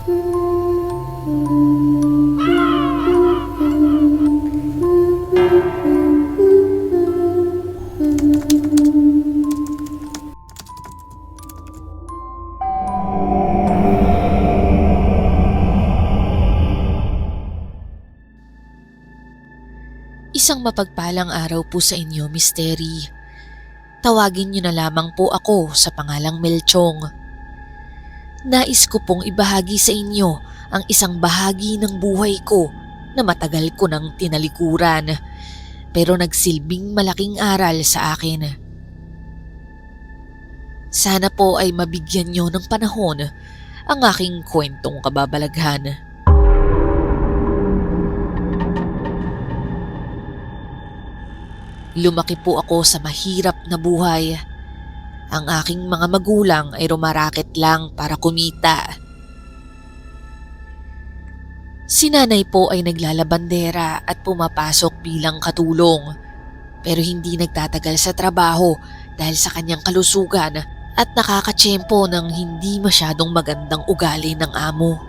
Isang mapagpalang araw po sa inyo, Mystery. Tawagin niyo na lamang po ako sa pangalang Melchong. Nais ko pong ibahagi sa inyo ang isang bahagi ng buhay ko na matagal ko nang tinalikuran pero nagsilbing malaking aral sa akin. Sana po ay mabigyan niyo ng panahon ang aking kwentong kababalaghan. Lumaki po ako sa mahirap na buhay. Ang aking mga magulang ay rumaraket lang para kumita. Si nanay po ay naglalabandera at pumapasok bilang katulong. Pero hindi nagtatagal sa trabaho dahil sa kanyang kalusugan at nakakatsyempo ng hindi masyadong magandang ugali ng amo.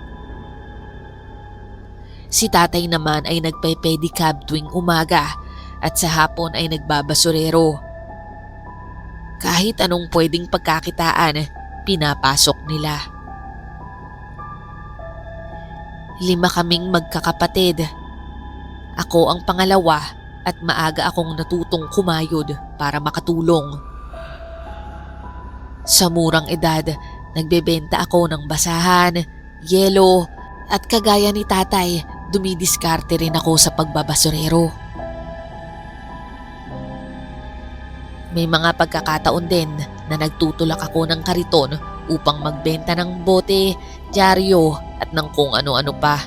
Si tatay naman ay nagpe-pedicab tuwing umaga at sa hapon ay nagbabasurero. Kahit anong pwedeng pagkakitaan, pinapasok nila. 5 kaming magkakapatid. Ako ang pangalawa at maaga akong natutong kumayod para makatulong. Sa murang edad, nagbebenta ako ng basahan, yelo at kagaya ni tatay, dumidiskarte rin ako sa pagbabasurero. May mga pagkakataon din na nagtutulak ako ng kariton upang magbenta ng bote, dyaryo at ng kung ano-ano pa.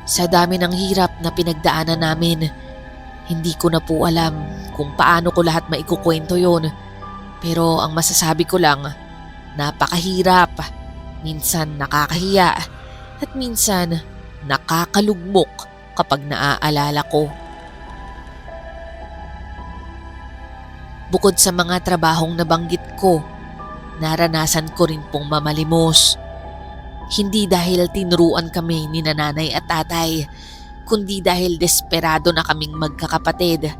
Sa dami ng hirap na pinagdaanan namin, hindi ko na po alam kung paano ko lahat maikukwento yon. Pero ang masasabi ko lang, napakahirap, minsan nakakahiya at minsan nakakalugmok kapag naaalala ko. Bukod sa mga trabahong nabanggit ko, naranasan ko rin pong mamalimos. Hindi dahil tinuruan kami ni nanay at tatay, kundi dahil desperado na kaming magkakapatid.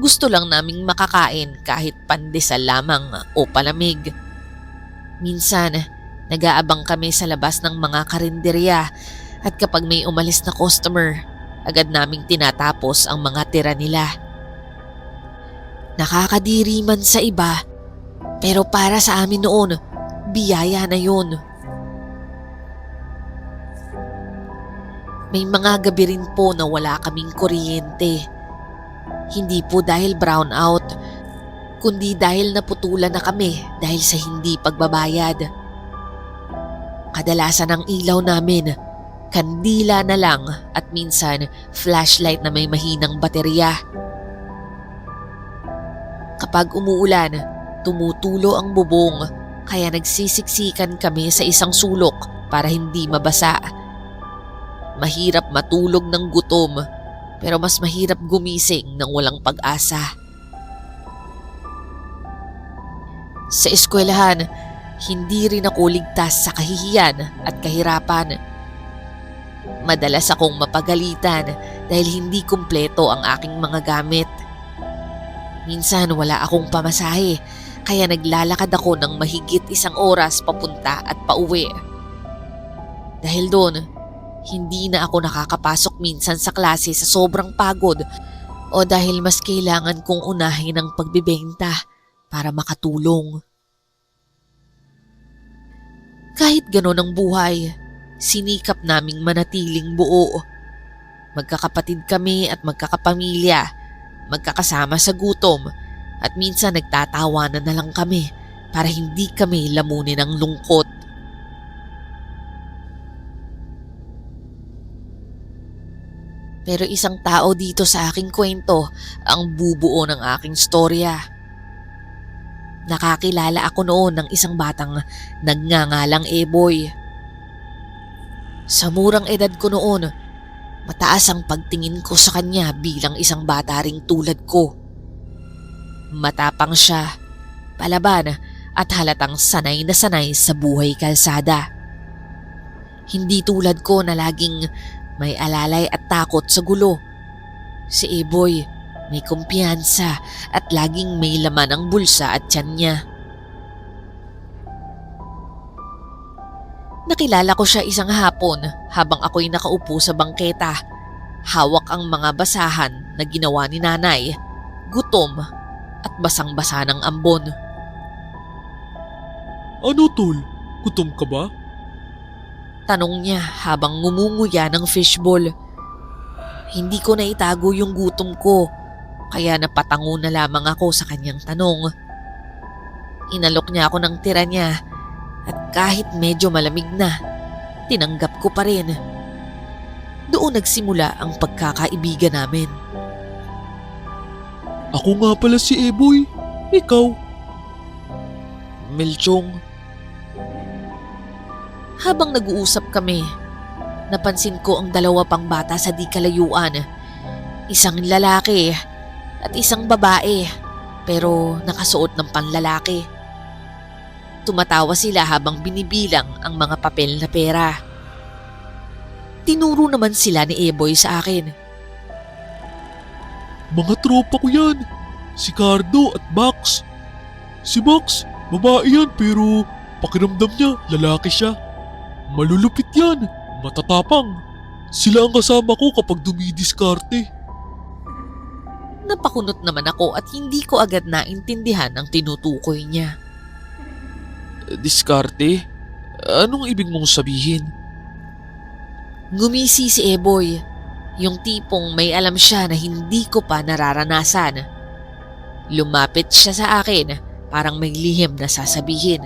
Gusto lang naming makakain kahit pandesal lamang o palamig. Minsan, nag-aabang kami sa labas ng mga karinderya at kapag may umalis na customer, agad naming tinatapos ang mga tira nila. Nakakadiri man sa iba, pero para sa amin noon, biyaya na yun. May mga gabi rin po na wala kaming kuryente. Hindi po dahil brownout, kundi dahil naputulan na kami dahil sa hindi pagbabayad. Kadalasan ang ilaw namin, kandila na lang at minsan flashlight na may mahinang baterya. Kapag umuulan, tumutulo ang bubong kaya nagsisiksikan kami sa isang sulok para hindi mabasa. Mahirap matulog ng gutom pero mas mahirap gumising ng walang pag-asa. Sa eskwelahan, hindi rin ako ligtas sa kahihiyan at kahirapan. Madalas akong mapagalitan dahil hindi kumpleto ang aking mga gamit. Minsan wala akong pamasahe kaya naglalakad ako ng mahigit 1 oras papunta at pauwi. Dahil doon, hindi na ako nakakapasok minsan sa klase sa sobrang pagod o dahil mas kailangan kong unahin ang pagbibenta para makatulong. Kahit ganon ang buhay, sinikap naming manatiling buo. Magkakapatid kami at magkakapamilya, magkakasama sa gutom at minsan nagtatawanan na lang kami para hindi kami lamunin ng lungkot. Pero isang tao dito sa aking kwento ang bubuo ng aking storya. Nakakilala ako noon ng isang batang nagngangalang Eboy. Sa murang edad ko noon, mataas ang pagtingin ko sa kanya bilang isang bata ring tulad ko. Matapang siya, palaban at halatang sanay na sanay sa buhay kalsada. Hindi tulad ko na laging may alalay at takot sa gulo. Si Eboy may kumpiyansa at laging may laman ang bulsa at tiyan niya. Nakilala ko siya isang hapon habang ako'y nakaupo sa bangketa. Hawak ang mga basahan na ginawa ni nanay, gutom at basang-basa ng ambon. Ano tol? Gutom ka ba? Tanong niya habang ngumunguya ng fishball. Hindi ko na itago yung gutom ko, kaya napatango na lamang ako sa kanyang tanong. Inalok niya ako ng tira niya at kahit medyo malamig na, tinanggap ko pa rin. Doon nagsimula ang pagkakaibigan namin. Ako nga pala si Eboy. Ikaw? Melchong. Habang nag-uusap kami, napansin ko ang dalawa pang bata sa di kalayuan. Isang lalaki at isang babae, pero nakasuot ng panlalaki. Tumatawa sila habang binibilang ang mga papel na pera. Tinuro naman sila ni Eboy sa akin. Mga tropa ko yan. Si Cardo at Max. Si Max, babae yan pero pakiramdam niya lalaki siya. Malulupit yan, matatapang. Sila ang kasama ko kapag dumidiskarte. Napakunot naman ako at hindi ko agad naintindihan ang tinutukoy niya. Diskarte? Anong ibig mong sabihin? Ngumisi si Eboy, yung tipong may alam siya na hindi ko pa nararanasan. Lumapit siya sa akin, parang may lihim na sasabihin.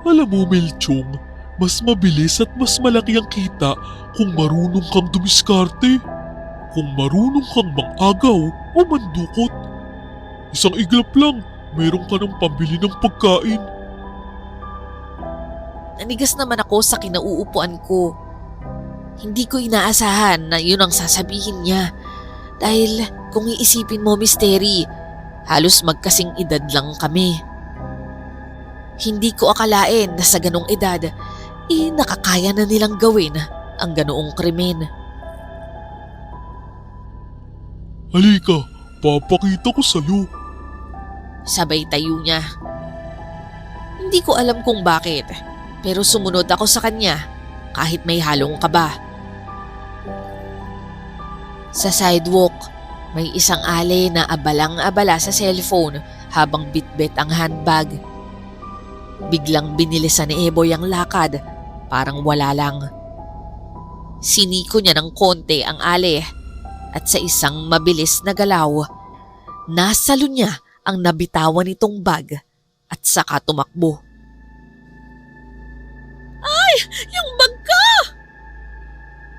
Alam mo Melchong, mas mabilis at mas malaki ang kita kung marunong kang dumiskarte. Kung marunong kang mangagaw o mandukot. Isang iglap lang, mayroon ka ng pambili ng pagkain. Nanigas naman ako sa kinauupuan ko. Hindi ko inaasahan na yun ang sasabihin niya. Dahil kung iisipin mo, Misteri, halos magkasing edad lang kami. Hindi ko akalain na sa ganong edad, nakakaya na nilang gawin ang ganoong krimen. Halika, papakita ko sa'yo. Sabay tayo niya. Hindi ko alam kung bakit, pero sumunod ako sa kanya kahit may halong kaba. Sa sidewalk, may isang ale na abalang-abala sa cellphone habang bitbit ang handbag. Biglang binilisan ni Eboy ang lakad, parang wala lang. Siniko niya ng konti ang ale at sa isang mabilis na galaw, nasalo niya ang nabitawan nitong bag at saka tumakbo. Ay! Yung bag ko!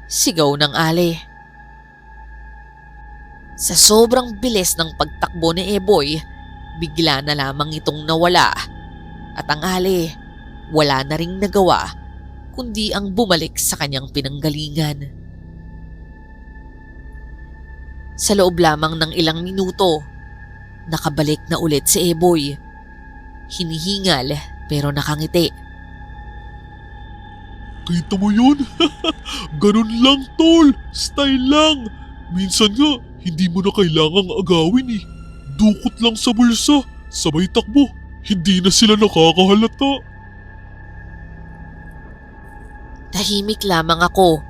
Sigaw ng ale. Sa sobrang bilis ng pagtakbo ni Eboy, bigla na lamang itong nawala at ang ale wala na ring nagawa kundi ang bumalik sa kanyang pinanggalingan. Sa loob lamang ng ilang minuto, nakabalik na ulit si Eboy. Hinihingal pero nakangiti. Kita mo yun? Ganun lang tol, style lang. Minsan nga, hindi mo na kailangang agawin eh. Dukot lang sa bulsa, sabay takbo. Hindi na sila nakakahalata. Tahimik lamang ako.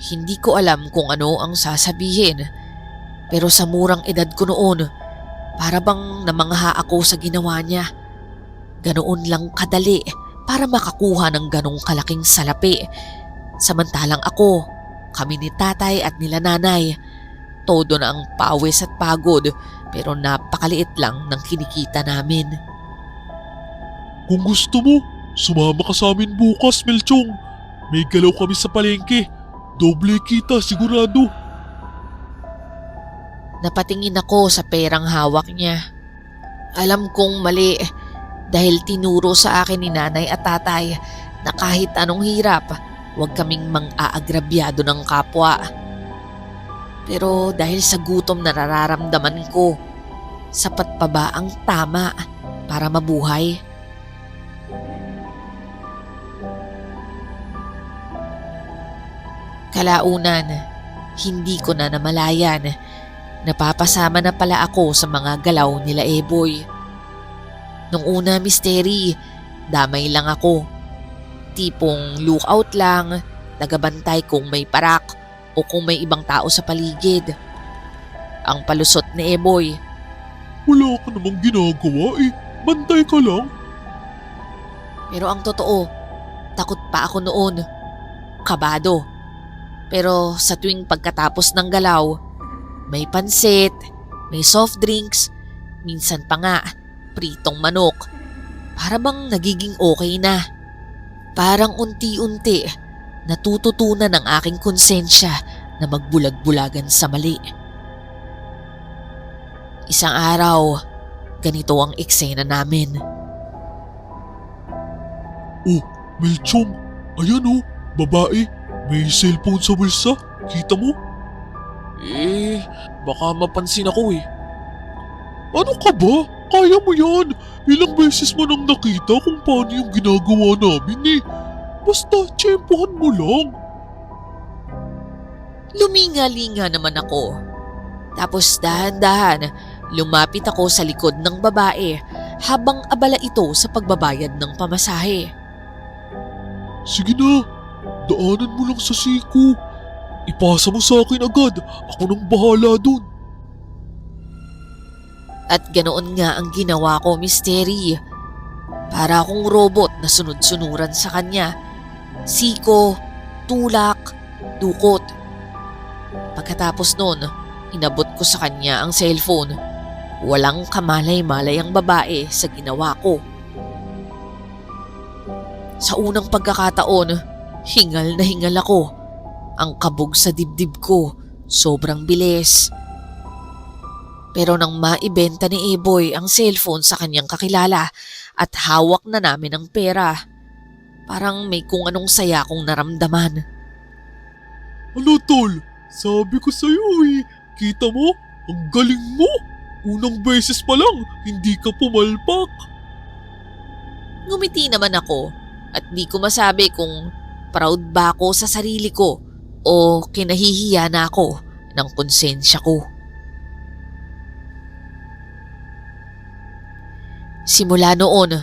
Hindi ko alam kung ano ang sasabihin. Pero sa murang edad ko noon, para bang namangha ako sa ginawa niya. Ganoon lang kadali para makakuha ng ganong kalaking salapi. Samantalang ako, kami ni tatay at nila nanay, todo na ang pawis at pagod pero napakaliit lang ng kinikita namin. Kung gusto mo, sumama ka sa amin bukas, Melchong. May galaw kami sa palengke. Doble kita sigurado. Napatingin ako sa perang hawak niya. Alam kong mali dahil tinuro sa akin ni nanay at tatay na kahit anong hirap, huwag kaming mang-aagrabyado ng kapwa. Pero dahil sa gutom na nararamdaman ko, sapat pa ba ang tama para mabuhay? Kalaunan, hindi ko na namalayan. Napapasama na pala ako sa mga galaw nila Eboy. Nung una, Misteri, damay lang ako. Tipong lookout lang, nagabantay kung may parak o kung may ibang tao sa paligid. Ang palusot ni Eboy, Wala ka namang ginagawa eh. Bantay ka lang. pero ang totoo, takot pa ako noon. Kabado. Pero sa tuwing pagkatapos ng galaw, may pansit, may soft drinks, minsan pa nga, pritong manok. Para bang nagiging okay na. Parang unti-unti, natututunan ng aking konsensya na magbulag-bulagan sa mali. Isang araw, ganito ang eksena namin. Oh, Melchong, ayan oh, babae. May cellphone sa bulsa. Kita mo? Baka mapansin ako eh. Ano ka ba? Kaya mo yan. Ilang beses mo nang nakita kung paano yung ginagawa namin eh. Basta, tsempohan mo lang. Luminga-linga naman ako. Tapos dahan-dahan, lumapit ako sa likod ng babae habang abala ito sa pagbabayad ng pamasahe. Sige na, daanan mo lang sa siko. Ipasa mo sa akin agad. Ako nang bahala dun. At ganoon nga ang ginawa ko, Misteri. Para akong robot na sunod-sunuran sa kanya. Siko, tulak, dukot. Pagkatapos nun, inabot ko sa kanya ang cellphone. Walang kamalay-malay ang babae sa ginawa ko. Sa unang pagkakataon, hingal na hingal ako. Ang kabog sa dibdib ko, sobrang bilis. Pero nang maibenta ni Eboy ang cellphone sa kanyang kakilala at hawak na namin ang pera, parang may kung anong saya kong naramdaman. Ano tol? Sabi ko sa'yo eh. Kita mo? Ang galing mo. Unang beses pa lang, hindi ka pumalpak. Ngumiti naman ako at di ko masabi kung proud ba ako sa sarili ko o kinahihiya na ako ng konsensya ko. Simula noon,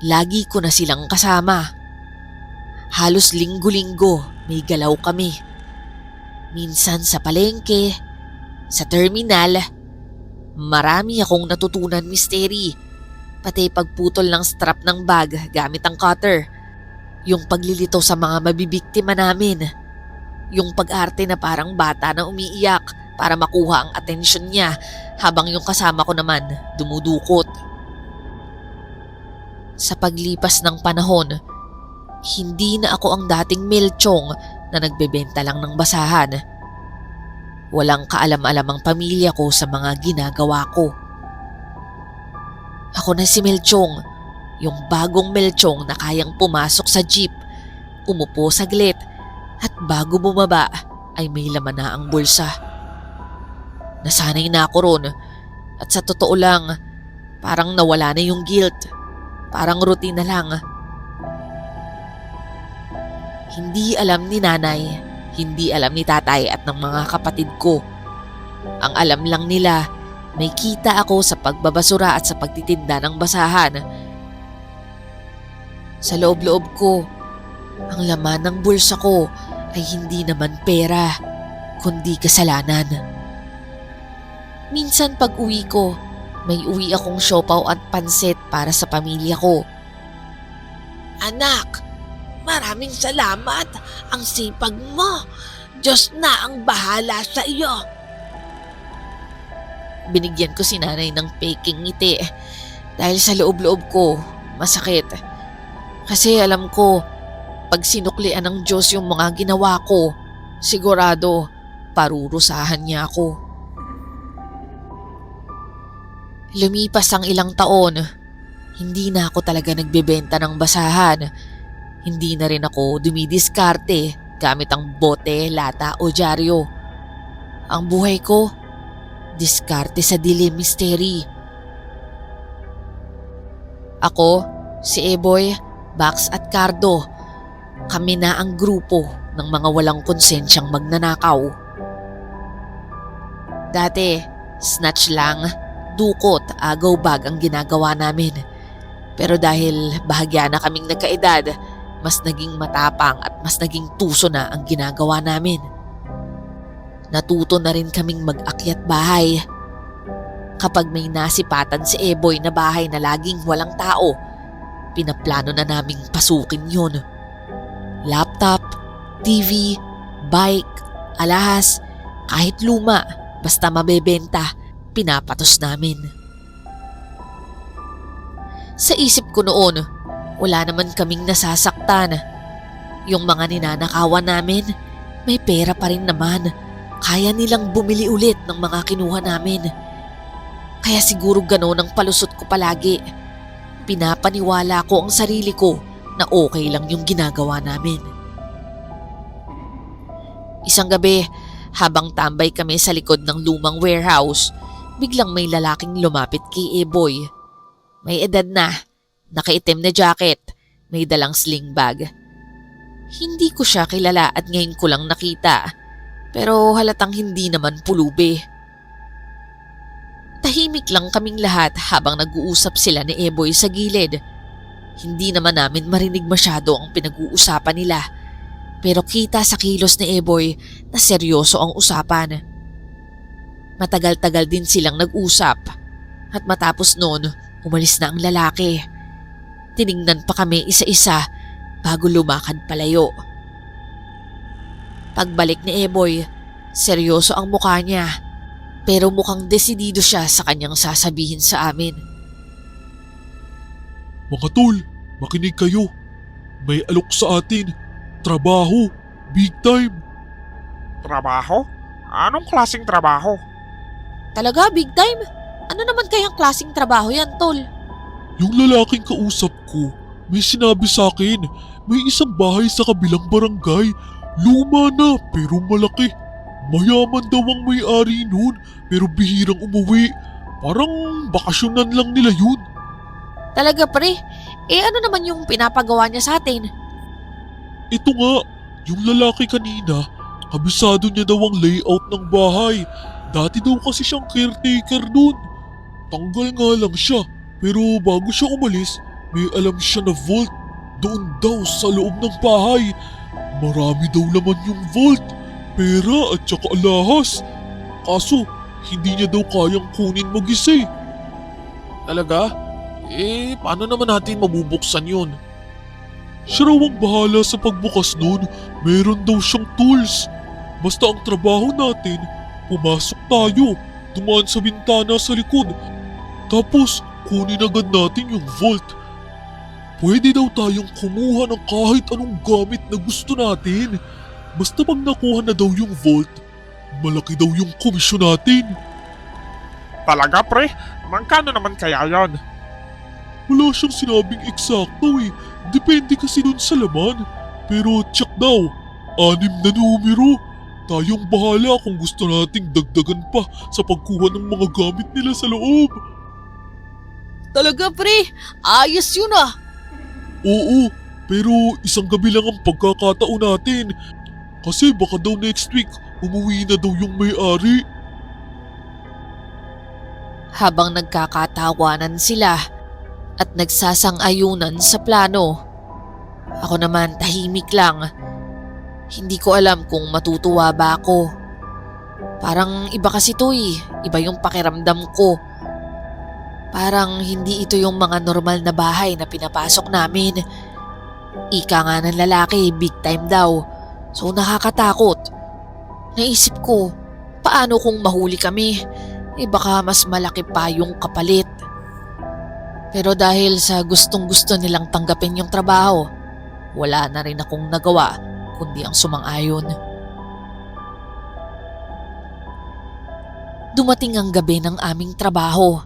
lagi ko na silang kasama. Halos linggo-linggo may galaw kami. Minsan sa palengke, sa terminal. Marami akong natutunan, Misteri. Pati pagputol ng strap ng bag gamit ang cutter. Yung paglilito sa mga mabibiktima namin. Yung pag-arte na parang bata na umiiyak para makuha ang atensyon niya habang yung kasama ko naman dumudukot. Sa paglipas ng panahon, hindi na ako ang dating Melchong na nagbebenta lang ng basahan. Walang kaalam-alam ang pamilya ko sa mga ginagawa ko. Ako na si Melchong, yung bagong Melchong na kayang pumasok sa jeep, umupo saglit at bago bumaba ay may laman na ang bulsa. Nasanay na ako ron at sa totoo lang, parang nawala na yung guilt. Parang routine na lang. Hindi alam ni nanay, hindi alam ni tatay at ng mga kapatid ko. Ang alam lang nila, may kita ako sa pagbabasura at sa pagtitinda ng basahan. Sa loob-loob ko, ang laman ng bulsa ko ay hindi naman pera, kundi kasalanan. Minsan pag uwi ko, may uwi akong siopaw at pansit para sa pamilya ko. Anak, maraming salamat. Ang sipag mo. Diyos na ang bahala sa iyo. Binigyan ko si nanay ng peking ngiti dahil sa loob-loob ko masakit. Kasi alam ko, pag sinuklian ng Diyos yung mga ginawa ko, sigurado parurusahan niya ako. Lumipas ang ilang taon, hindi na ako talaga nagbebenta ng basahan. Hindi na rin ako dumidiskarte gamit ang bote, lata o dyaryo. Ang buhay ko, diskarte sa dilim mystery. Ako, si Eboy, Bax at Cardo, kami na ang grupo ng mga walang konsensyang magnanakaw. Dati, snatch lang, dukot, agaw-bag ang ginagawa namin. Pero dahil bahagya na kaming nagkaedad, mas naging matapang at mas naging tuso na ang ginagawa namin. Natuto na rin kaming mag-akyat bahay. Kapag may nasipatan si Eboy na bahay na laging walang tao, pinaplano na naming pasukin yun. Laptop, TV, bike, alahas, kahit luma, basta mabebenta, pinapatos namin. Sa isip ko noon, wala naman kaming nasasaktan. Yung mga ninanakawan namin, may pera pa rin naman. Kaya nilang bumili ulit ng mga kinuha namin. Kaya siguro gano'n ang palusot ko palagi. Pinapaniwala ko ang sarili ko na okay lang yung ginagawa namin. Isang gabi, habang tambay kami sa likod ng lumang warehouse, biglang may lalaking lumapit kay Eboy. May edad na, nakaitim na jacket, may dalang sling bag. Hindi ko siya kilala at ngayon ko lang nakita. Pero halatang hindi naman pulubi. Tahimik lang kaming lahat habang nag-uusap sila ni Eboy sa gilid. Hindi naman namin marinig masyado ang pinag-uusapan nila. Pero kita sa kilos ni Eboy na seryoso ang usapan. Matagal-tagal din silang nag-usap. At matapos noon, umalis na ang lalaki. Tiningnan pa kami isa-isa bago lumakad palayo. Pagbalik ni Eboy, seryoso ang mukha niya, pero mukhang desidido siya sa kanyang sasabihin sa amin. Mga tol, makinig kayo. May alok sa atin. Trabaho. Big time. Trabaho? Anong klaseng trabaho? Talaga, big time? Ano naman kayang klaseng trabaho yan, tol? Yung lalaking kausap ko, may sinabi sa akin, may isang bahay sa kabilang barangay. Luma na pero malaki. Mayaman daw ang may-ari nun pero bihirang umuwi. Parang bakasyonan lang nila yun. Talaga, pre? Ano naman yung pinapagawa niya sa atin? Ito nga, yung lalaki kanina, kabisado niya daw ang layout ng bahay. Dati daw kasi siyang caretaker nun. Tanggal nga lang siya, pero bago siya umalis, may alam siya na vault. Doon daw sa loob ng bahay. Marami daw laman yung vault, pera at saka alahas. Kaso, hindi niya daw kayang kunin mag-isa eh. Talaga? Paano naman natin mabubuksan yun? Siya raw ang bahala sa pagbukas nun. Meron daw siyang tools. Basta ang trabaho natin, pumasok tayo, dumaan sa bintana sa likod. Tapos, kunin agad natin yung vault. Pwede daw tayong kumuha ng kahit anong gamit na gusto natin. Basta pag nakuha na daw yung vault, malaki daw yung komisyon natin. Talaga pre? Magkano naman kaya yon? Wala siyang sinabing eksakto eh. Depende kasi dun sa laman. Pero tsak daw, 6 na numero. Tayong bahala kung gusto nating dagdagan pa sa pagkuha ng mga gamit nila sa loob. Talaga, pre? Ayos yun ah! Oo, pero isang gabi lang ang pagkakataon natin. Kasi baka daw next week, umuwi na daw yung may-ari. Habang nagkakatawanan sila at nagsasang-ayunan sa plano, ako naman tahimik lang. Hindi ko alam kung matutuwa ba ako. Parang iba kasi to eh. Iba yung pakiramdam ko. Parang hindi ito yung mga normal na bahay na pinapasok namin. Ika nga ng lalaki, big time daw. So nakakatakot. Naisip ko, paano kung mahuli kami? Baka mas malaki pa yung kapalit. Pero dahil sa gustong-gusto nilang tanggapin yung trabaho, wala na rin akong nagawa kundi ang sumang-ayon. Dumating ang gabi ng aming trabaho.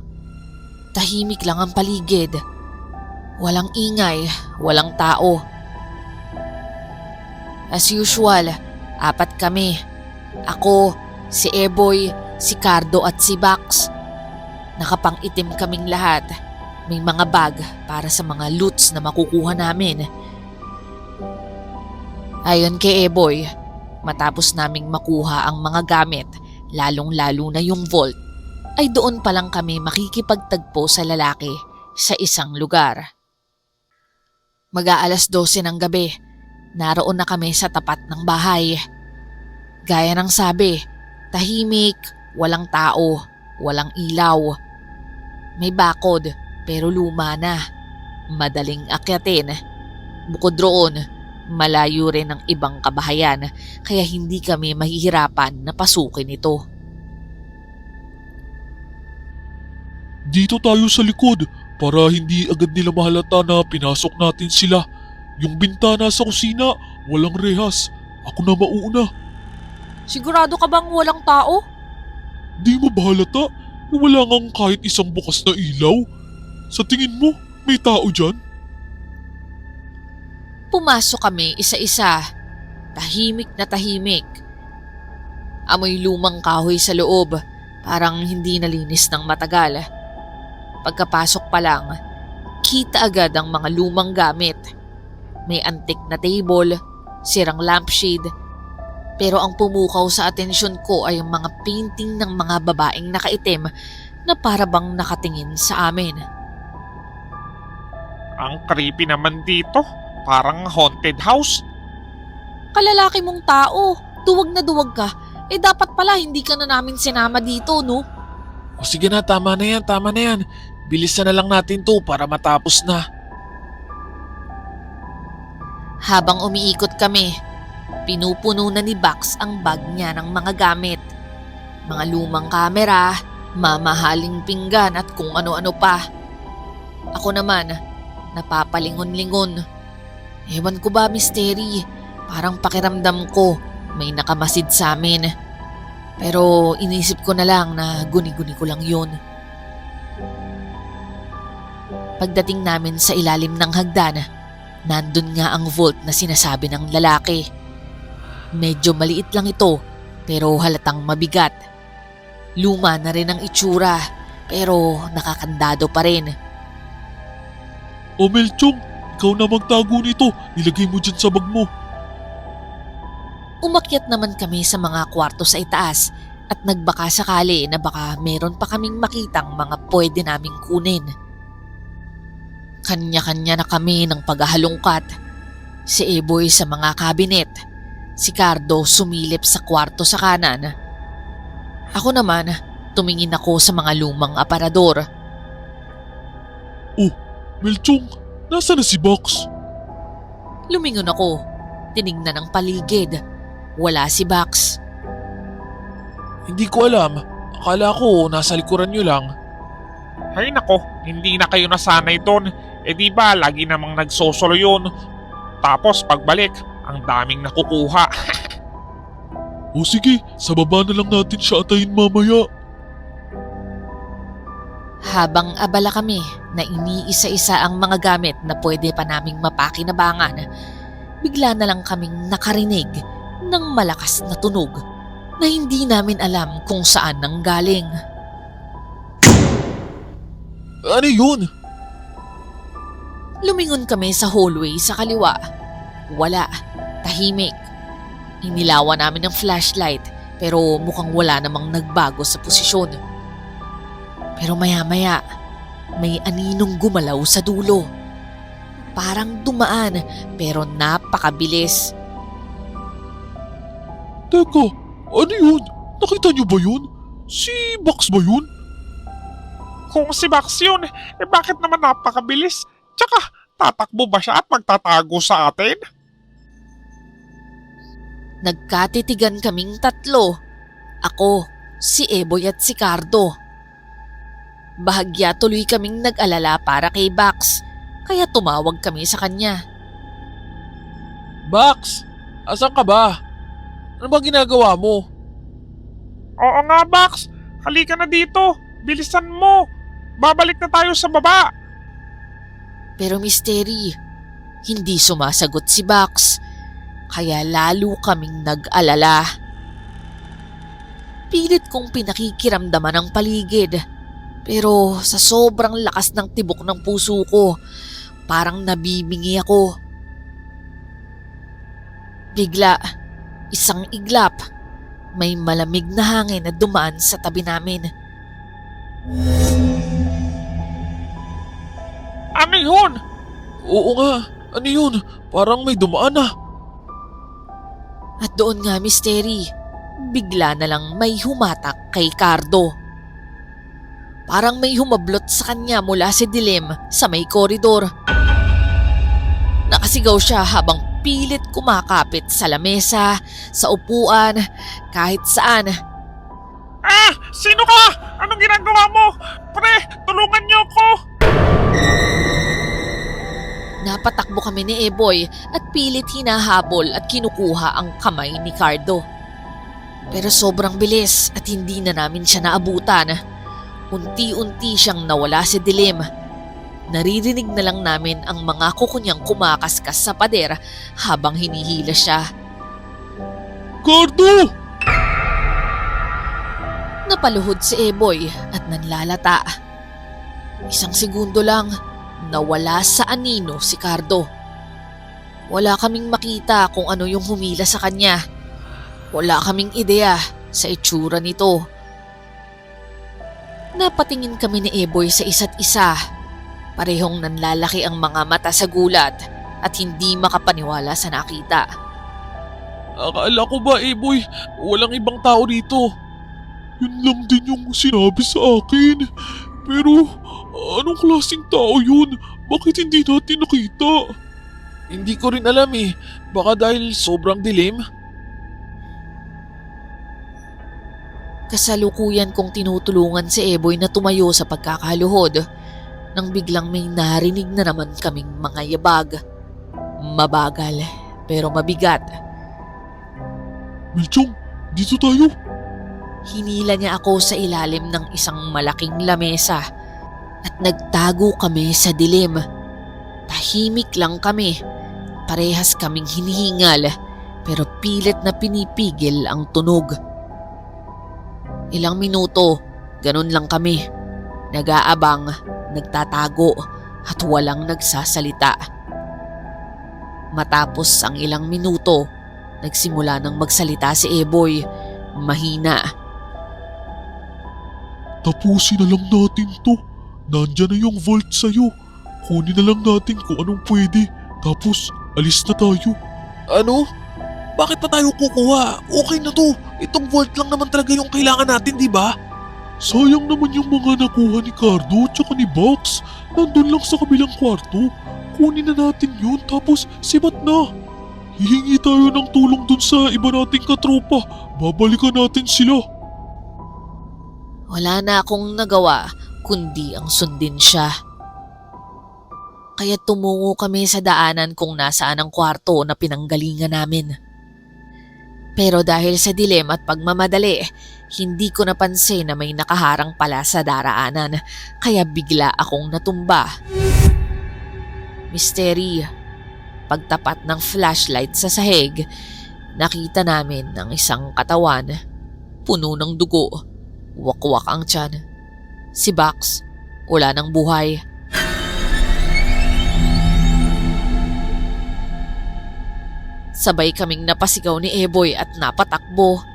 Tahimik lang ang paligid. Walang ingay, walang tao. As usual, 4 kami. Ako, si Eboy, si Cardo at si Bax. Nakapang-itim kaming lahat. May mga bag para sa mga loots na makukuha namin. Ayon kay Eboy, matapos naming makuha ang mga gamit, lalong-lalo na yung vault, ay doon pa lang kami makikipagtagpo sa lalaki sa isang lugar. Mag-aalas 12 ng gabi, naroon na kami sa tapat ng bahay. Gaya ng sabi, tahimik, walang tao, walang ilaw. May bakod pero luma na, madaling akyatin. Bukod roon, malayo rin ang ibang kabahayan kaya hindi kami mahihirapan na pasukin ito. Dito tayo sa likod para hindi agad nila mahalata na pinasok natin sila. Yung bintana sa kusina, walang rehas. Ako na mauuna. Sigurado ka bang walang tao? Di mo ba halata? Wala ngang kahit isang bukas na ilaw. Sa tingin mo, may tao dyan? Pumasok kami isa-isa. Tahimik na tahimik. Amoy lumang kahoy sa loob, parang hindi nalinis ng matagal. Pagkapasok pa lang, kita agad ang mga lumang gamit. May antik na table, sirang lampshade, pero ang pumukaw sa atensyon ko ay ang mga painting ng mga babaeng nakaitim na para bang nakatingin sa amin. Ang creepy naman dito. Parang haunted house. Kalalaki mong tao, duwag na duwag ka. Eh dapat pala hindi ka na namin sinama dito, no? O sige na, tama na yan. Bilisan na lang natin to para matapos na. Habang umiikot kami, pinupuno na ni Bax ang bag niya ng mga gamit. Mga lumang kamera, mamahaling pinggan at kung ano-ano pa. Ako naman, napapalingon-lingon. Ewan ko ba, Misteri, parang pakiramdam ko may nakamasid sa amin. Pero inisip ko na lang na guni-guni ko lang yun. Pagdating namin sa ilalim ng hagdan, nandun nga ang vault na sinasabi ng lalaki. Medyo maliit lang ito pero halatang mabigat. Luma na rin ang itsura pero nakakandado pa rin. O Melchong, ikaw na magtago nito. Ilagay mo dyan sa bag mo. Umakyat naman kami sa mga kwarto sa itaas at nagbaka sakali na baka meron pa kaming makitang mga pwede naming kunin. Kanya-kanya na kami ng paghahalungkat. Si Eboy sa mga kabinet. Si Cardo sumilip sa kwarto sa kanan. Ako naman, tumingin ako sa mga lumang aparador. Oh, Melchong, nasa na si Box? Lumingon ako. Tinignan ang paligid. Wala si Bax. Hindi ko alam. Akala ko nasa likuran nyo lang. Ay nako, hindi na kayo nasanay doon. Eh di ba, lagi namang nagsosolo yun. Tapos pagbalik, ang daming nakukuha. O sige, sa baba na lang natin siya atayin mamaya. Habang abala kami na iniisa-isa ang mga gamit na pwede pa naming mapakinabangan, bigla na lang kaming nakarinig ng malakas na tunog na hindi namin alam kung saan nanggaling. Ano yun? Lumingon kami sa hallway sa kaliwa. Wala. Tahimik. Inilawan namin ng flashlight pero mukhang wala namang nagbago sa posisyon. Pero maya-maya, may aninong gumalaw sa dulo. Parang dumaan pero napakabilis. Teka, ano yun? Nakita niyo ba yun? Si Box ba yun? Kung si Bax yun, eh bakit naman napakabilis? Tsaka, tatakbo ba siya at magtatago sa atin? Nagkatitigan kaming tatlo. Ako, si Eboy at si Cardo. Bahagya tuloy kaming nag-alala para kay Bax, kaya tumawag kami sa kanya. Bax, asan ka ba? Ano ba ginagawa mo? Oo nga, Bax. Halika na dito. Bilisan mo. Babalik na tayo sa baba. Pero Misteri, hindi sumasagot si Bax, kaya lalo kaming nag-alala. Pilit kong pinakikiramdaman ang paligid. Pero sa sobrang lakas ng tibok ng puso ko, parang nabibingi ako. Bigla, isang iglap. May malamig na hangin na dumaan sa tabi namin. Ano yun? Oo nga, ano yun? Parang may dumaan na. At doon nga, Misteri, bigla na lang may humatak kay Cardo. Parang may humablot sa kanya mula sa dilim sa may koridor. Nakasigaw siya habang pilit kumakapit sa lamesa, sa upuan, kahit saan. Ah! Sino ka? Anong ginagawa mo? Pre, tulungan niyo ako! Napatakbo kami ni Eboy at pilit hinahabol at kinukuha ang kamay ni Cardo. Pero sobrang bilis at hindi na namin siya naabutan. Unti-unti siyang nawala sa dilim. Naririnig na lang namin ang mga kuko niyang kumakaskas sa pader habang hinihila siya. Cardo! Napaluhod si Eboy at nanlalata. Isang segundo lang, nawala sa anino si Cardo. Wala kaming makita kung ano yung humila sa kanya. Wala kaming ideya sa itsura nito. Napatingin kami ni Eboy sa isa't isa. Parehong nanlalaki ang mga mata sa gulat at hindi makapaniwala sa nakita. Akala ko ba, Boy, walang ibang tao dito. Yun lang din yung sinabi sa akin. Pero anong klaseng tao yun? Bakit hindi natin nakita? Hindi ko rin alam eh. Baka dahil sobrang dilim. Kasalukuyan kong tinutulungan si Eboy na tumayo sa pagkakaluhod nang biglang may narinig na naman kaming mga yabag. Mabagal pero mabigat. Milchong, dito tayo. Hinila niya ako sa ilalim ng isang malaking lamesa at nagtago kami sa dilim. Tahimik lang kami. Parehas kaming hinihingal pero pilit na pinipigil ang tunog. Ilang minuto, ganun lang kami. Nag-aabang, nagtatago at walang nagsasalita. Matapos ang ilang minuto, nagsimula nang magsalita si Eboy. Mahina. Tapusin na lang natin to. Nandyan na yung vault sa'yo. Kunin na lang natin kung anong pwede. Tapos, alis na tayo. Ano? Bakit pa tayo kukuha? Okay na to. Itong vault lang naman talaga yung kailangan natin, di ba? Sayang naman yung mga nakuha ni Cardo tsaka ni Box. Nandun lang sa kabilang kwarto. Kunin na natin yun tapos sibat na. Hihingi tayo ng tulong dun sa iba nating katropa. Babalikan natin sila. Wala na akong nagawa kundi ang sundin siya. Kaya tumungo kami sa daanan kung nasaan ang kwarto na pinanggalingan namin. Pero dahil sa dilim at pagmamadali, hindi ko napansin na may nakaharang pala sa daraanan kaya bigla akong natumba. Misteri, pagtapat ng flashlight sa sahig, nakita namin ang isang katawan, puno ng dugo. Wakwak ang tiyan. Si Box, wala ng buhay. Sabay kaming napasigaw ni Eboy at napatakbo.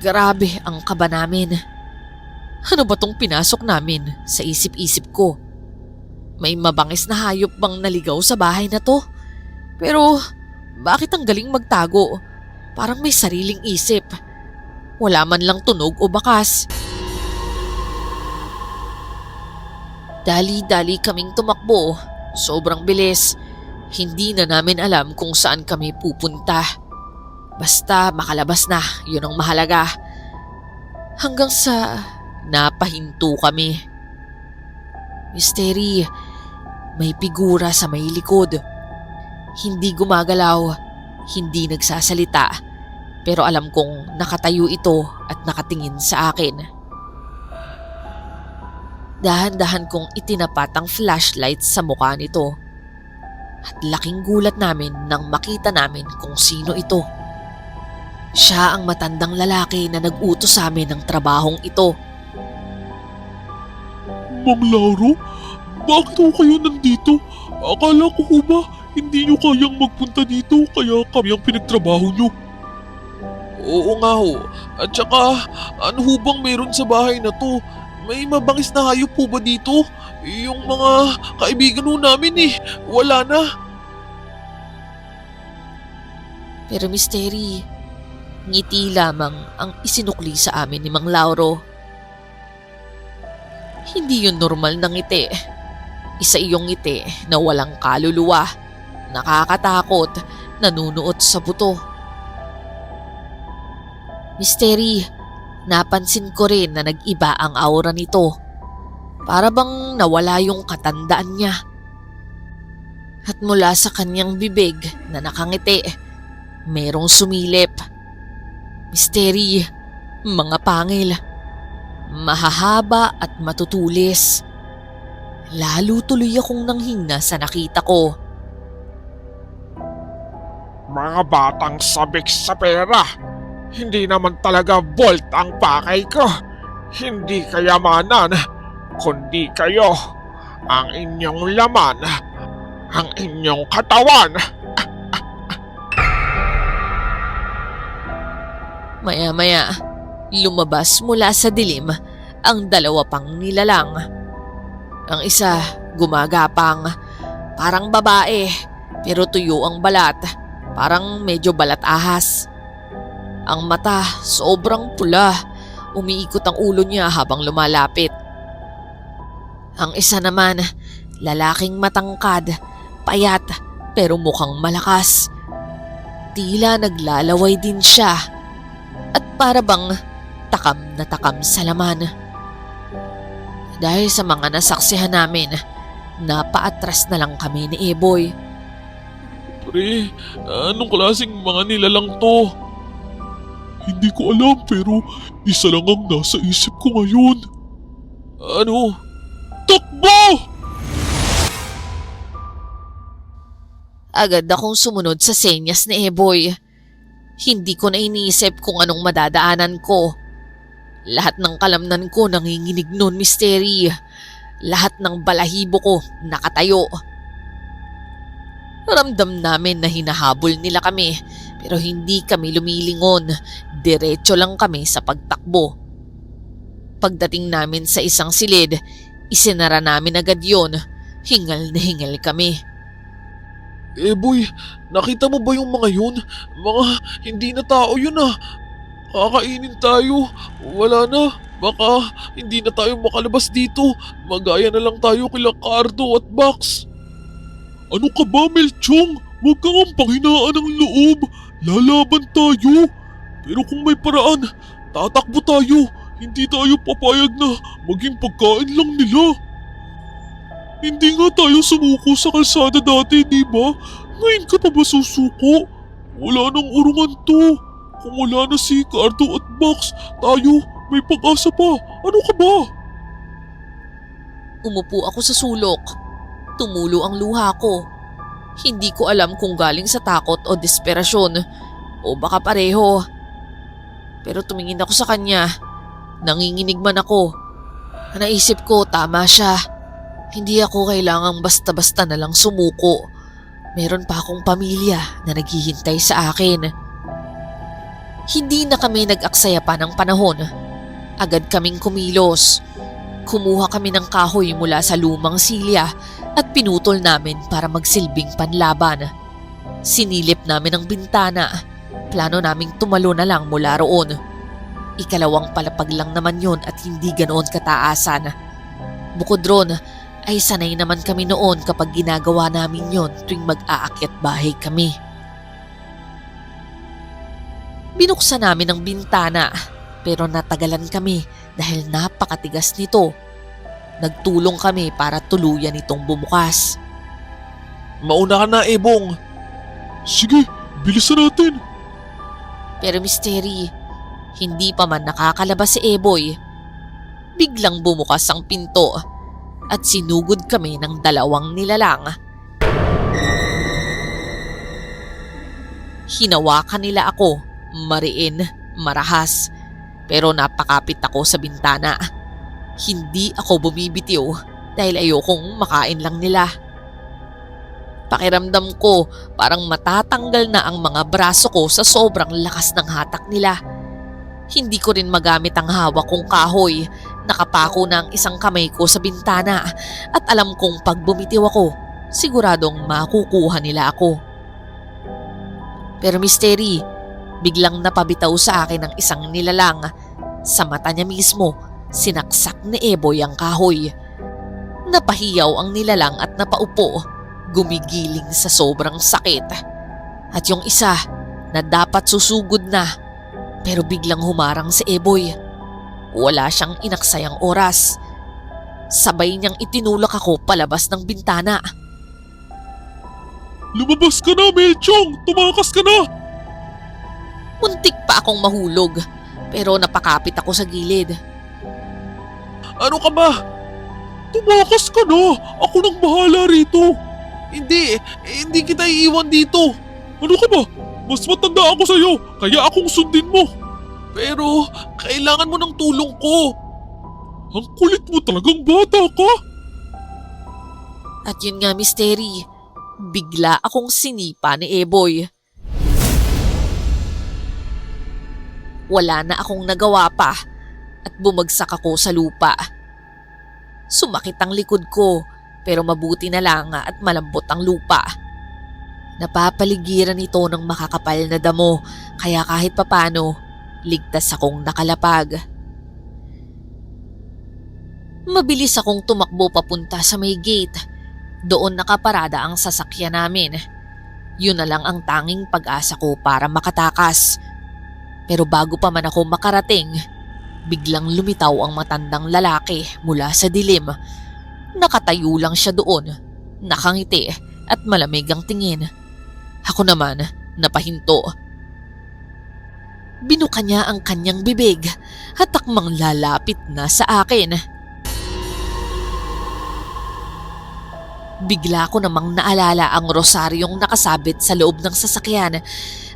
Grabe ang kaba namin. Ano ba tong pinasok namin sa isip-isip ko? May mabangis na hayop bang naligaw sa bahay na to? Pero bakit ang galing magtago? Parang may sariling isip. Wala man lang tunog o bakas. Dali-dali kaming tumakbo. Sobrang bilis. Hindi na namin alam kung saan kami pupunta. Basta makalabas na, yun ang mahalaga. Hanggang sa napahinto kami. Misteri, may figura sa may likod. Hindi gumagalaw, hindi nagsasalita. Pero alam kong nakatayo ito at nakatingin sa akin. Dahan-dahan kong itinapat ang flashlight sa mukha nito. At laking gulat namin nang makita namin kung sino ito. Siya ang matandang lalaki na nag-utos sa amin ng trabahong ito. Ma'am Lauro, bakit ho kayo nandito? Akala ko ho ba hindi nyo kayang magpunta dito kaya kami ang pinagtrabaho nyo? Oo nga ho. At saka, ano ho bang meron sa bahay na to? May mabangis na hayop po ba dito? Yung mga kaibigan ho namin wala na. Pero Misteri, ngiti lamang ang isinukli sa amin ni Mang Lauro. Hindi yun normal na ngiti. Isa iyong ngiti na walang kaluluwa, nakakatakot, nanunuot sa buto. Misteri, napansin ko rin na nag-iba ang aura nito. Para bang nawala yung katandaan niya. At mula sa kanyang bibig na nakangiti, merong sumilip. Misteri, mga pangil, mahahaba at matutulis. Lalo tuloy akong nanghina sa nakita ko. Mga batang sabik sa pera. Hindi naman talaga vault ang pakay ko. Hindi kayamanan, kundi kayo. Ang inyong laman, ang inyong katawan. Maya-maya, lumabas mula sa dilim ang dalawa pang nilalang. Ang isa gumagapang, parang babae, pero tuyo ang balat, parang medyo balat ahas. Ang mata sobrang pula, umiikot ang ulo niya habang lumalapit. Ang isa naman, lalaking matangkad, payat pero mukhang malakas. Tila naglalaway din siya at para bang takam na takam sa laman. Dahil sa mga nasaksihan namin, napaatras na lang kami ni Eboy. Pre, anong klaseng mga nilalang to? Hindi ko alam pero isa lang ang nasa isip ko ngayon. Ano? Takbo! Agad akong sumunod sa senyas ni Eboy. Hindi ko na iniisip kung anong madadaanan ko. Lahat ng kalamnan ko nanginginig noon, Misteri. Lahat ng balahibo ko nakatayo. Ramdam namin na hinahabol nila kami pero hindi kami lumilingon. Diretso lang kami sa pagtakbo. Pagdating namin sa isang silid, isinara namin agad yon. Hingal na hingal kami. Boy, nakita mo ba yung mga yun? Mga hindi na tao yun Kakainin tayo. Wala na. Baka hindi na tayo makalabas dito. Magaya na lang tayo kila Cardo at Bax. Ano ka ba, Melchong? Huwag kang ang panghinaan ng loob. Lalaban tayo. Pero kung may paraan, tatakbo tayo. Hindi tayo papayag na maging pagkain lang nila. Hindi nga tayo sumuko sa kalsada dati, di ba? Ngayon ka pa ba susuko? Wala nang urungan to. Kung wala na si Cardo at Box, tayo may pag-asa pa. Ano ka ba? Umupo ako sa sulok. Tumulo ang luha ko. Hindi ko alam kung galing sa takot o desperasyon o baka pareho. Pero tumingin ako sa kanya. Nanginginig man ako. Naisip ko tama siya. Hindi ako kailangang basta-basta na lang sumuko. Meron pa akong pamilya na naghihintay sa akin. Hindi na kami nag-aksaya pa ng panahon. Agad kaming kumilos. Kumuha kami ng kahoy mula sa lumang silya at pinutol namin para magsilbing panlaban. Sinilip namin ang bintana. Plano naming tumalo na lang mula roon. Ikalawang palapag lang naman yon at hindi ganoon kataasan. Bukod ron, ay sanay naman kami noon kapag ginagawa namin yon tuwing mag-aakyat bahay kami. Binuksan namin ang bintana pero natagalan kami dahil napakatigas nito. Nagtulong kami para tuluyan itong bumukas. Mauna ka na, Ebong. Sige, bilisan natin. Pero Misteri, hindi pa man nakakalabas si Eboy. Biglang bumukas ang pinto at sinugod kami ng dalawang nilalang. Hinawakan nila ako mariin, marahas. Pero napakapit ako sa bintana. Hindi ako bumibitiw dahil ayokong makain lang nila. Pakiramdam ko parang matatanggal na ang mga braso ko sa sobrang lakas ng hatak nila. Hindi ko rin magamit ang hawak kong kahoy. Nakapako na ang isang kamay ko sa bintana at alam kong pag bumitiw ako, siguradong makukuha nila ako. Pero mystery, biglang napabitaw sa akin ang isang nilalang. Sa mata niya mismo, sinaksak ni Eboy ang kahoy. Napahiyaw ang nilalang at napaupo, gumigiling sa sobrang sakit. At yung isa na dapat susugod na, pero biglang humarang si Eboy. Wala siyang inaksayang oras. Sabay niyang itinulak ako palabas ng bintana. Lumabas ka na, Melchong! Tumakas ka na! Muntik pa akong mahulog, pero napakapit ako sa gilid. Ano ka ba? Tumakas ka na! Ako nang bahala rito! Hindi kita iiwan dito. Ano ka ba? Mas matanda ako sa'yo, kaya akong sundin mo! Pero kailangan mo ng tulong ko. Ang kulit mo talagang bata ka! At yun nga, mystery, bigla akong sinipa ni Eboy. Wala na akong nagawa pa at bumagsak ako sa lupa. Sumakit ang likod ko pero mabuti na lang at malambot ang lupa. Napapaligiran ito ng makakapal na damo kaya kahit papano ligtas akong nakalapag. Mabilis akong tumakbo papunta sa may gate. Doon nakaparada ang sasakyan namin. Yun na lang ang tanging pag-asa ko para makatakas. Pero bago pa man ako makarating, biglang lumitaw ang matandang lalaki mula sa dilim. Nakatayo lang siya doon, nakangiti at malamig ang tingin. Ako naman, napahinto. Binuka niya ang kanyang bibig at takmang lalapit na sa akin. Bigla ko namang naalala ang rosaryong nakasabit sa loob ng sasakyan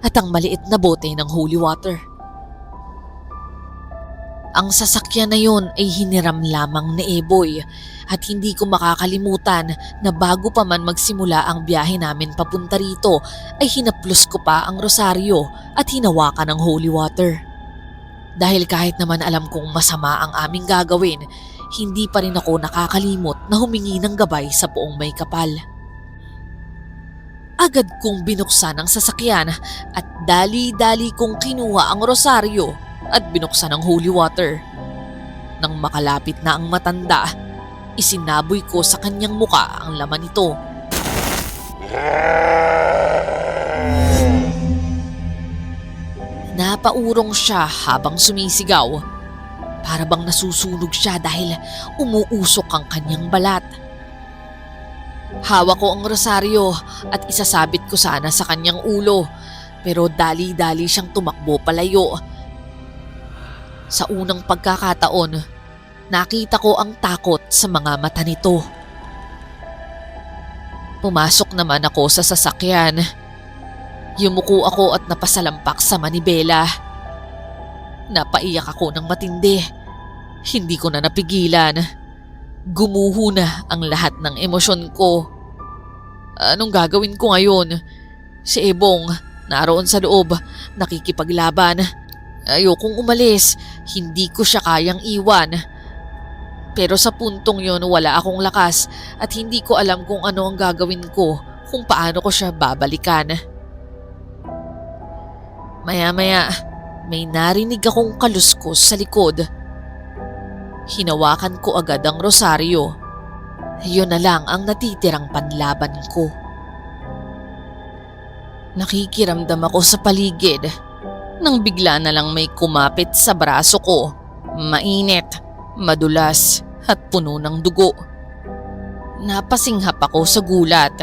at ang maliit na bote ng holy water. Ang sasakyan na yun ay hiniram lamang ni Eboy at hindi ko makakalimutan na bago pa man magsimula ang biyahe namin papunta rito ay hinaplos ko pa ang rosaryo at hinawakan ng holy water. Dahil kahit naman alam kong masama ang aming gagawin, hindi pa rin ako nakakalimot na humingi ng gabay sa poong may kapal. Agad kong binuksan ang sasakyan at dali-dali kong kinuha ang rosaryo at binuksan ang holy water. Nang makalapit na ang matanda, isinaboy ko sa kanyang muka ang laman nito. Napaurong siya habang sumisigaw. Para bang nasusunog siya dahil umuusok ang kanyang balat. Hawak ko ang rosaryo at isasabit ko sana sa kanyang ulo, pero dali-dali siyang tumakbo palayo. Sa unang pagkakataon, nakita ko ang takot sa mga mata nito. Pumasok naman ako sa sasakyan. Yumuko ako at napasalampak sa manibela. Napaiyak ako ng matindi. Hindi ko na napigilan. Gumuho na ang lahat ng emosyon ko. Anong gagawin ko ngayon? Si Ebong, naroon sa loob, nakikipaglaban. Ayokong umalis, hindi ko siya kayang iwan. Pero sa puntong yon wala akong lakas at hindi ko alam kung ano ang gagawin ko, kung paano ko siya babalikan. Maya-maya, may narinig akong kaluskos sa likod. Hinawakan ko agad ang rosaryo. Yun na lang ang natitirang panlaban ko. Nakikiramdam ako sa paligid nang bigla na lang may kumapit sa braso ko. Mainit, madulas at puno ng dugo. Napasinghap ako sa gulat.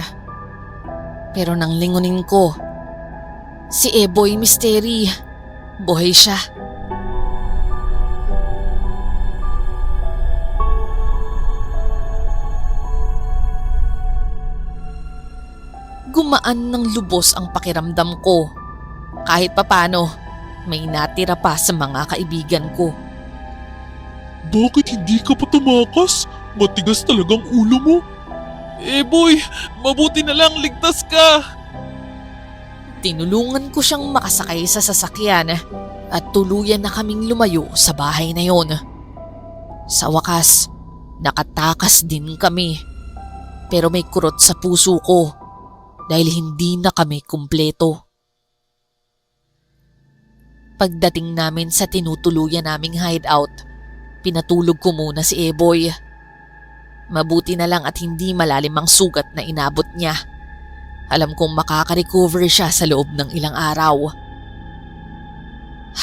Pero nang lingunin ko, si Eboy Mystery. Buhay siya. Gumaan ng lubos ang pakiramdam ko. Kahit papano, may natira pa sa mga kaibigan ko. Bakit hindi ka pa tumakas? Matigas talagang ulo mo. Boy, mabuti na lang ligtas ka. Tinulungan ko siyang makasakay sa sasakyan at tuluyan na kaming lumayo sa bahay na yon. Sa wakas, nakatakas din kami. Pero may kurot sa puso ko dahil hindi na kami kumpleto. Pagdating namin sa tinutuluyan naming hideout, pinatulog ko muna si Eboy. Mabuti na lang at hindi malalim ang sugat na inabot niya. Alam kong makaka-recover siya sa loob ng ilang araw.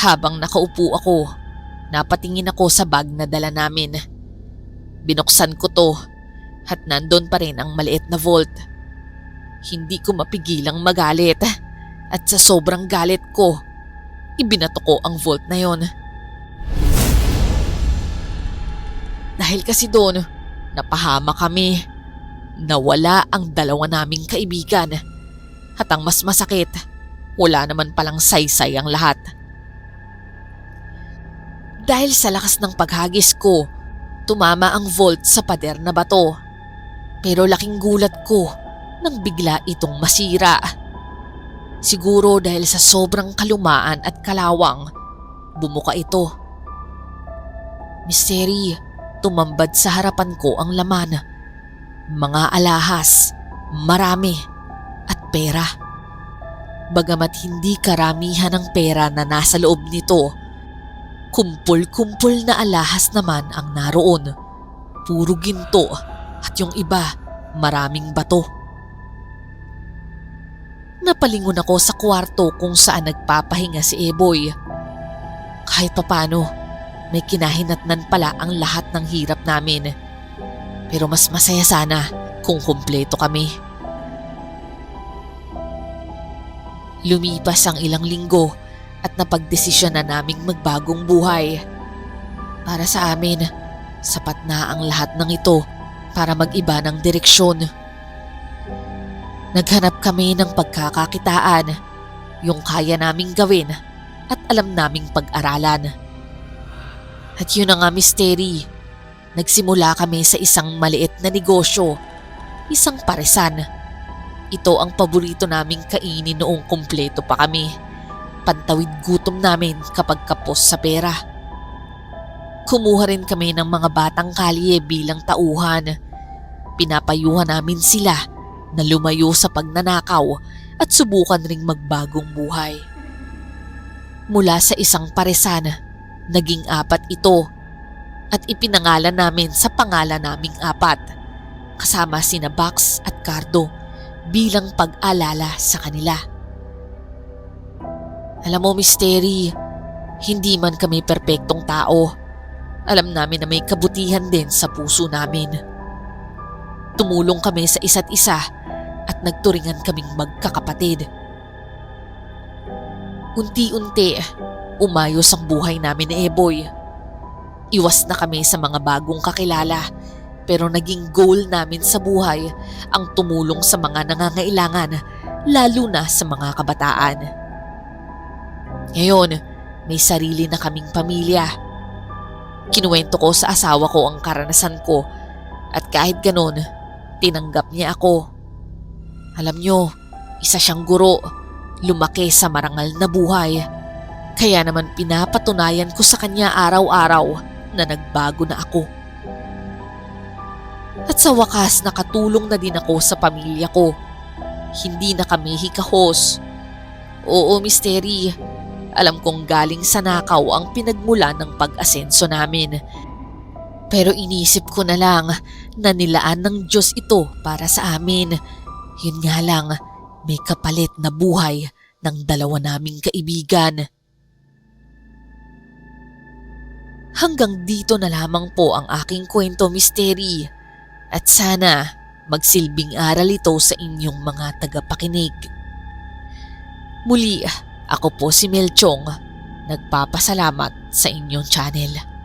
Habang nakaupo ako, napatingin ako sa bag na dala namin. Binuksan ko to at nandun pa rin ang maliit na vault. Hindi ko mapigilang magalit at sa sobrang galit ko, ibinato ko ang vault na yon. Dahil kasi doon, napahama kami. Nawala ang dalawa naming kaibigan. At ang mas masakit, wala naman palang saysay ang lahat. Dahil sa lakas ng paghagis ko, tumama ang vault sa pader na bato. Pero laking gulat ko nang bigla itong masira. Siguro dahil sa sobrang kalumaan at kalawang, bumuka ito. Misteri, tumambad sa harapan ko ang laman. Mga alahas, marami, at pera. Bagamat hindi karamihan ng pera na nasa loob nito, kumpul-kumpul na alahas naman ang naroon. Puro ginto at yung iba, maraming bato. Napalingon ako sa kwarto kung saan nagpapahinga si Eboy. Kahit papano, may kinahinatnan pala ang lahat ng hirap namin. Pero mas masaya sana kung kumpleto kami. Lumipas ang ilang linggo at napagdesisyon na naming magbagong buhay. Para sa amin, sapat na ang lahat ng ito para mag-iba ng direksyon. Naghanap kami ng pagkakakitaan, yung kaya naming gawin at alam naming pag-aralan. At yun ang misteri. Nagsimula kami sa isang maliit na negosyo, isang paresan. Ito ang paborito naming kainin noong kumpleto pa kami. Pantawid gutom namin kapag kapos sa pera. Kumuha rin kami ng mga batang kalye bilang tauhan. Pinapayuhan namin sila na lumayo sa pagnanakaw at subukan ring magbagong buhay. Mula sa isang paresan, naging 4 ito. At ipinangalan namin sa pangalan naming 4, kasama sina Bax at Cardo bilang pag-alala sa kanila. Alam mo, Misteri, hindi man kami perpektong tao. Alam namin na may kabutihan din sa puso namin. Tumulong kami sa isa't isa at nagturingan kaming magkakapatid. Unti-unti, umayos ang buhay namin ni Eboy. Iwas na kami sa mga bagong kakilala, pero naging goal namin sa buhay ang tumulong sa mga nangangailangan, lalo na sa mga kabataan. Ngayon, may sarili na kaming pamilya. Kinuwento ko sa asawa ko ang karanasan ko at kahit ganon, tinanggap niya ako. Alam niyo, isa siyang guro, lumaki sa marangal na buhay. Kaya naman pinapatunayan ko sa kanya araw-araw na nagbago na ako. At sa wakas nakatulong na din ako sa pamilya ko. Hindi na kami hikahos. Oo, Misteri, alam kong galing sa nakaw ang pinagmula ng pag-asenso namin. Pero inisip ko na lang na nilaan ng Diyos ito para sa amin. Yun nga lang, may kapalit na buhay ng dalawa naming kaibigan. Hanggang dito na lamang po ang aking kwento, Misteri. At sana magsilbing aral ito sa inyong mga tagapakinig. Muli, ako po si Melchong. Nagpapasalamat sa inyong channel.